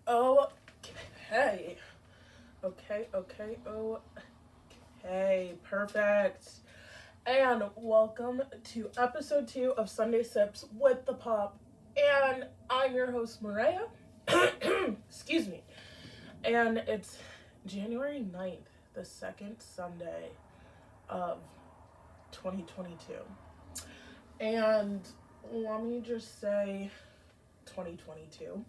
Okay. Okay, perfect. And welcome to episode 2 of Sunday Sips with the Pop. And I'm your host, Maria. Excuse me. And it's January 9th, the second Sunday of 2022. And let me just say, 2022.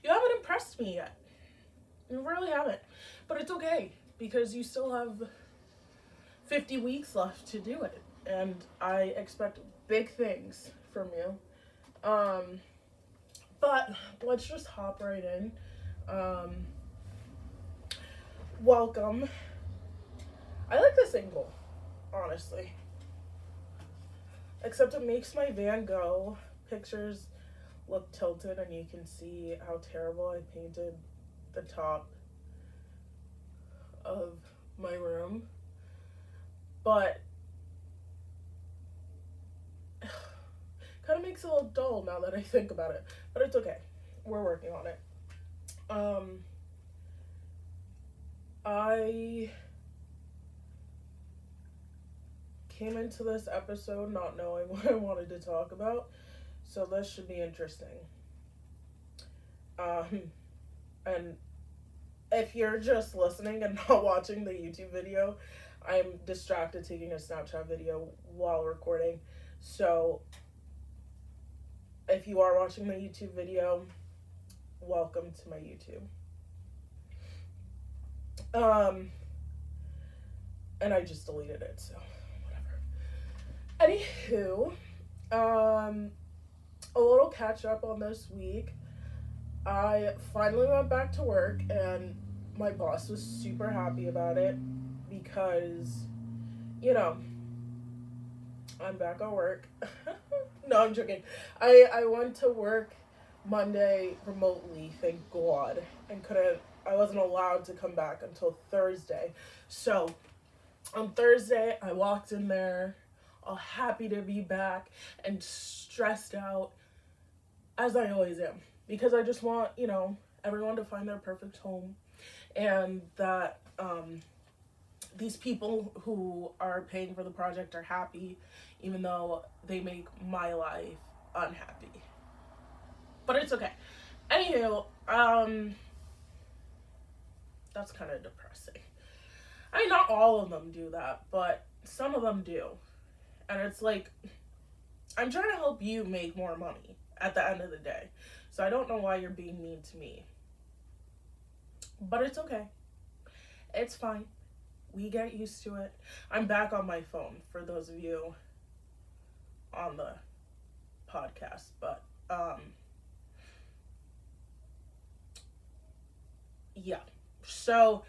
You haven't impressed me yet. You really haven't. But it's okay because you still have 50 weeks left to do it. And I expect big things from you. Um, but let's just hop right in. Um, Welcome. I like this angle, honestly. Except it makes my Van Gogh pictures look tilted, and you can see how terrible I painted the top of my room. But kind of makes it a little dull now that I think about it. But it's okay. We're working on it. I came into this episode not knowing what I wanted to talk about, so this should be interesting. And if you're just listening and not watching the YouTube video, I'm distracted taking a Snapchat video while recording. So if you are watching the YouTube video, welcome to my YouTube. And I just deleted it, so whatever. Anywho, a little catch up on this week. I finally went back to work, and my boss was super happy about it because, you know, I'm back at work. No, I'm joking. I went to work Monday remotely, thank God, and I wasn't allowed to come back until Thursday. So on Thursday, I walked in there all happy to be back and stressed out, as I always am, because I just want, everyone to find their perfect home, and that these people who are paying for the project are happy, even though they make my life unhappy. But it's okay. Anywho, that's kind of depressing. I mean, not all of them do that, but some of them do. And it's like, I'm trying to help you make more money at the end of the day. So I don't know why you're being mean to me. But it's okay. It's fine. We get used to it. I'm back on my phone for those of you on the podcast. But, yeah. So,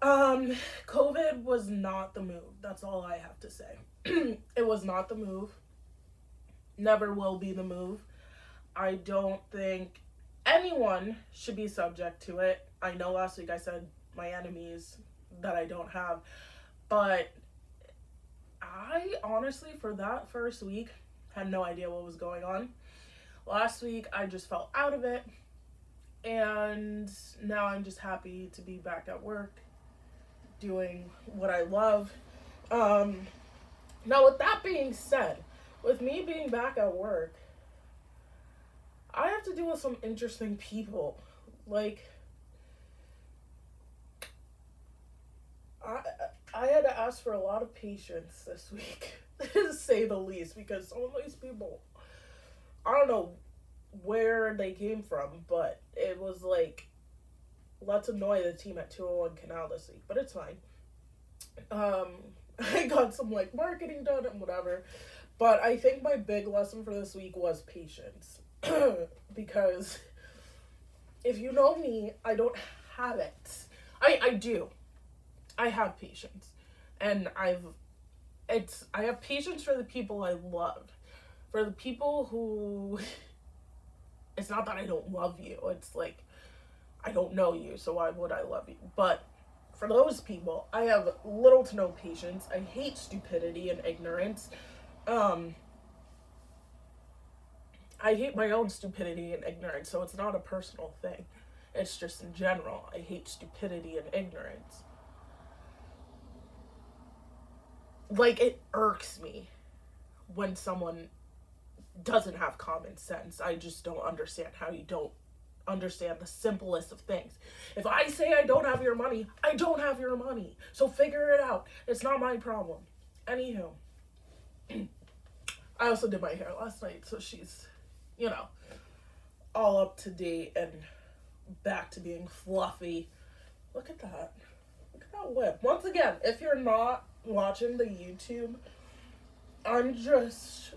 COVID was not the move. That's all I have to say. It was not the move. Never will be the move. I don't think anyone should be subject to it. I know last week I said my enemies that I don't have, but I honestly, for that first week, had no idea what was going on. Last week, I just fell out of it, and now I'm just happy to be back at work, doing what I love. Now, with that being said, with me being back at work, I have to deal with some interesting people. Like, I had to ask for a lot of patience this week, to say the least, because some of these people, I don't know where they came from, but it was like, let's annoy the team at 201 Canal this week, but it's fine. I got some like marketing done and whatever, but I think my big lesson for this week was patience. Because if you know me, I don't have it. I do. I have patience. And I have patience for the people I love. For the people who, it's not that I don't love you. It's like, I don't know you, so why would I love you? But for those people, I have little to no patience. I hate stupidity and ignorance. I hate my own stupidity and ignorance, so it's not a personal thing. It's just in general. I hate stupidity and ignorance. Like, it irks me when someone doesn't have common sense. I just don't understand how you don't understand the simplest of things. If I say I don't have your money, I don't have your money. So figure it out. It's not my problem. Anywho, I also did my hair last night, so she's, all up to date and back to being fluffy. Look at that. Look at that whip. Once again, if you're not watching the YouTube, I'm just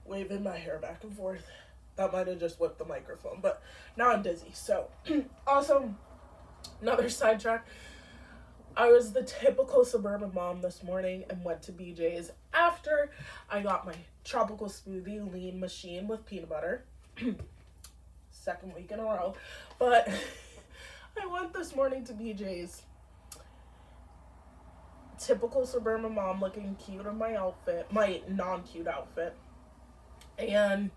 waving my hair back and forth. That might have just whipped the microphone, but now I'm dizzy. So, also, another sidetrack. I was the typical suburban mom this morning and went to BJ's after I got my tropical smoothie lean machine with peanut butter. Second week in a row. But I went this morning to BJ's. Typical suburban mom, looking cute in my outfit, my non-cute outfit. And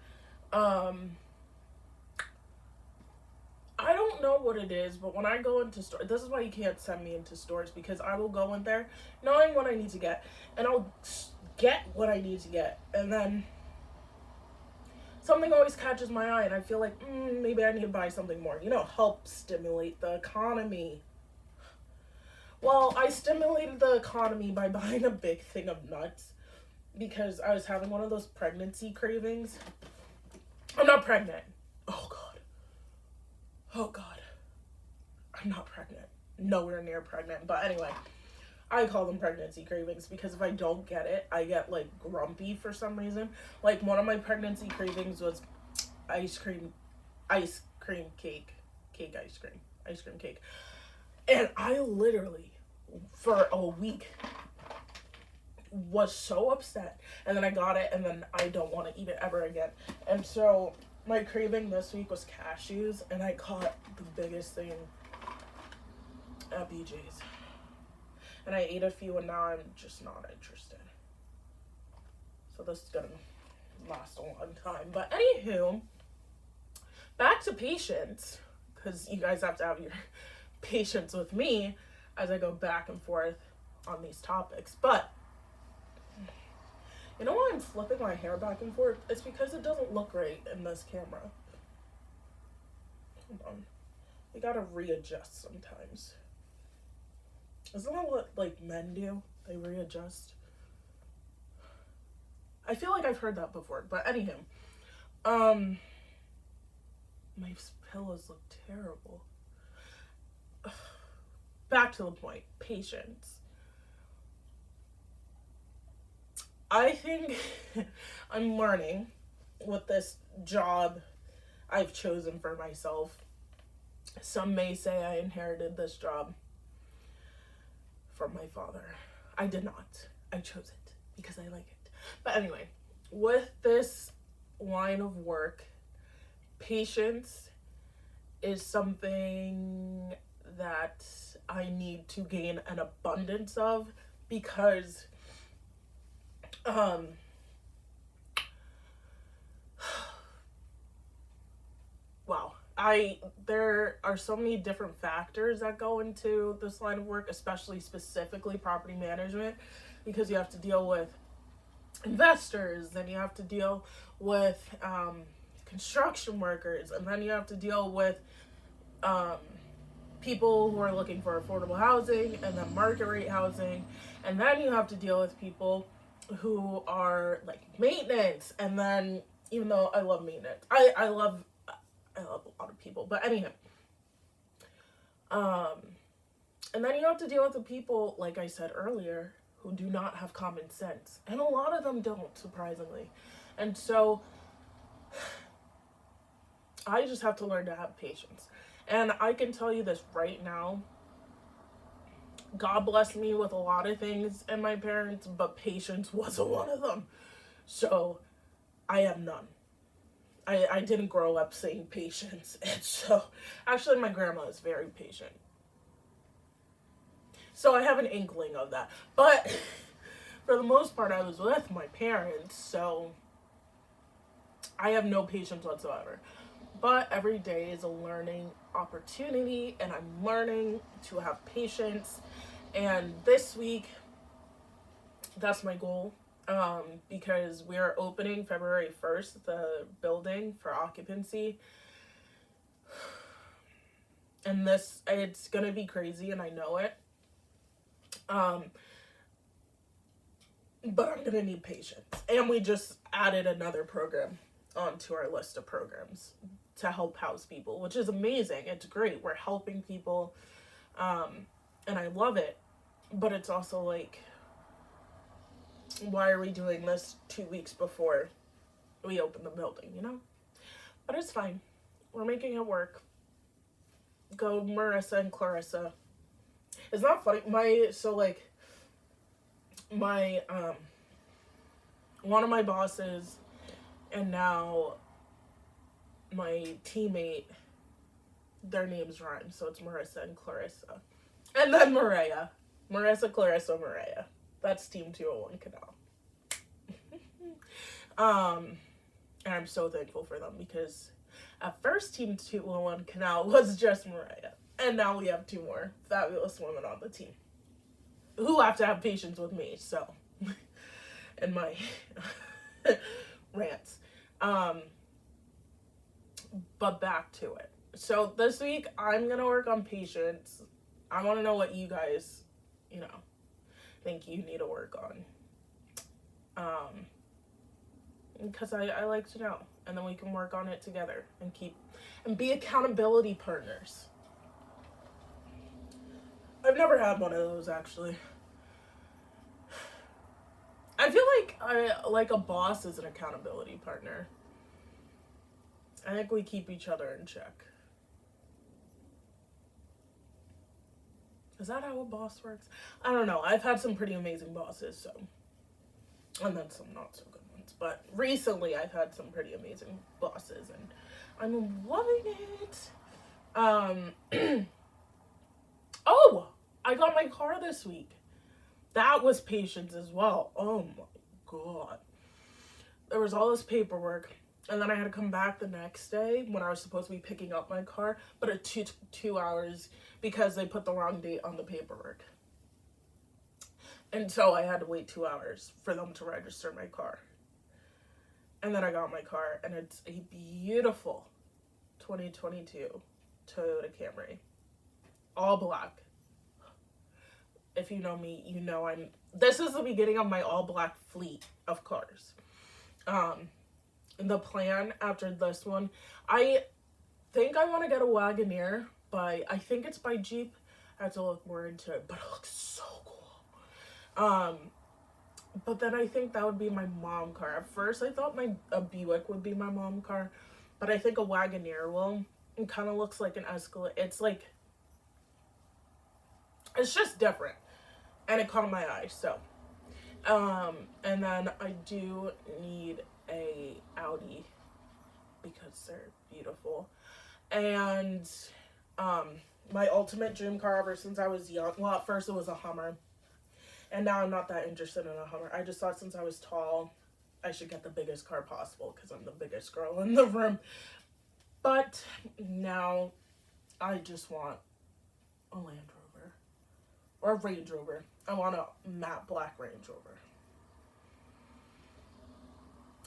I don't know what it is, but when I go into stores, this is why you can't send me into stores, because I will go in there knowing what I need to get, and I'll get what I need to get, and then something always catches my eye, and I feel like, maybe I need to buy something more, help stimulate the economy. Well, I stimulated the economy by buying a big thing of nuts, because I was having one of those pregnancy cravings. I'm not pregnant. Oh God. I'm not pregnant. Nowhere near pregnant. But anyway, I call them pregnancy cravings because if I don't get it, I get like grumpy for some reason. Like one of my pregnancy cravings was ice cream cake. Ice cream cake. And I literally, for a week, was so upset. And then I got it, and then I don't want to eat it ever again. And so my craving this week was cashews, and I caught the biggest thing at BJ's. And I ate a few, and now I'm just not interested. So this is gonna last a long time. But anywho, back to patience, because you guys have to have your patience with me as I go back and forth on these topics. But you know why I'm flipping my hair back and forth? It's because it doesn't look right in this camera. Hold on. You gotta readjust sometimes. Isn't that what, like, men do? They readjust? I feel like I've heard that before, but anywho. My pillows look terrible. Back to the point. Patience. I think I'm learning with this job I've chosen for myself. Some may say I inherited this job from my father. I did not. I chose it because I like it. But anyway, with this line of work, patience is something that I need to gain an abundance of because wow. There are so many different factors that go into this line of work, especially specifically property management, because you have to deal with investors, then you have to deal with construction workers, and then you have to deal with people who are looking for affordable housing, and then market rate housing, and then you have to deal with people who are like maintenance, and then even though I love maintenance, I love a lot of people, but anyhow, and then you have to deal with the people, like I said earlier, who do not have common sense, and a lot of them don't, surprisingly, and so I just have to learn to have patience. And I can tell you this right now, God blessed me with a lot of things and my parents, but patience wasn't one of them. So I have none. I didn't grow up saying patience. And so actually my grandma is very patient. So I have an inkling of that. But for the most part, I was with my parents, so I have no patience whatsoever. But every day is a learning opportunity, and I'm learning to have patience. And this week, that's my goal. Because we are opening February 1st, the building for occupancy. And it's gonna be crazy, and I know it. Um, but I'm gonna need patience. And we just added another program onto our list of programs to help house people, which is amazing. It's great. We're helping people, and I love it. But it's also like, why are we doing this 2 weeks before we open the building, you know? But it's fine. We're making it work. Go Marissa and Clarissa. It's not funny. My one of my bosses and now my teammate, their names rhyme, so it's Marissa and Clarissa. And then Maria. Marissa, Clarissa, Maria. That's Team 201 Canal. And I'm so thankful for them because at first Team 201 Canal was just Mariah. And now we have two more fabulous women on the team who have to have patience with me, so. And my rants. But back to it. So this week, I'm going to work on patience. I want to know what you guys, think you need to work on. Because I like to know. And then we can work on it together and be accountability partners. I've never had one of those, actually. I feel like a boss is an accountability partner. I think we keep each other in check. Is that how a boss works? I don't know. I've had some pretty amazing bosses, so. And then some not so good ones. But recently I've had some pretty amazing bosses, and I'm loving it. Oh! I got my car this week. That was patience as well. Oh my god. There was all this paperwork, and then I had to come back the next day when I was supposed to be picking up my car, but it took 2 hours because they put the wrong date on the paperwork. And so I had to wait 2 hours for them to register my car. And then I got my car, and it's a beautiful 2022 Toyota Camry. All black. If you know me, you know this is the beginning of my all black fleet of cars. The plan after this one, I think I want to get a Wagoneer I think it's by Jeep. I have to look more into it, but it looks so cool. But then I think that would be my mom car. At first I thought a Buick would be my mom car, but I think a Wagoneer will. It kind of looks like an Escalade. It's just different. And it caught my eye, so. And then I do need a Audi because they're beautiful. And my ultimate dream car ever since I was young, well, at first it was a Hummer. And now I'm not that interested in a Hummer. I just thought since I was tall, I should get the biggest car possible because I'm the biggest girl in the room. But now I just want a Land Rover or a Range Rover. I want a matte black Range Rover.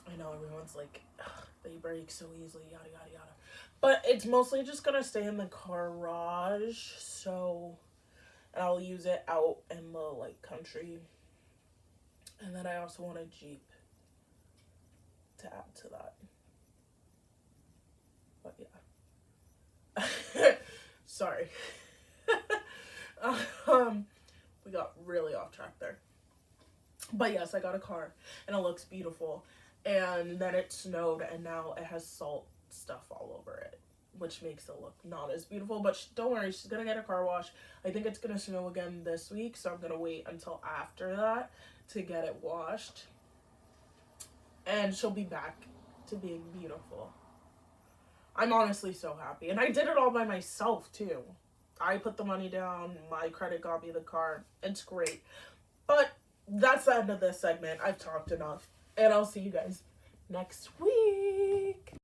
I know everyone's like, they break so easily, yada, yada, yada. But it's mostly just going to stay in the garage, so I'll use it out in the, country. And then I also want a Jeep to add to that. But, yeah. Sorry. We got really off track there. But yes, I got a car, and it looks beautiful. And then it snowed, and now it has salt stuff all over it, which makes it look not as beautiful. But don't worry, she's gonna get a car wash. I think it's gonna snow again this week, so I'm gonna wait until after that to get it washed. And she'll be back to being beautiful. I'm honestly so happy. And I did it all by myself, too. I put the money down, my credit got me the car. It's great. But that's the end of this segment. I've talked enough. And I'll see you guys next week.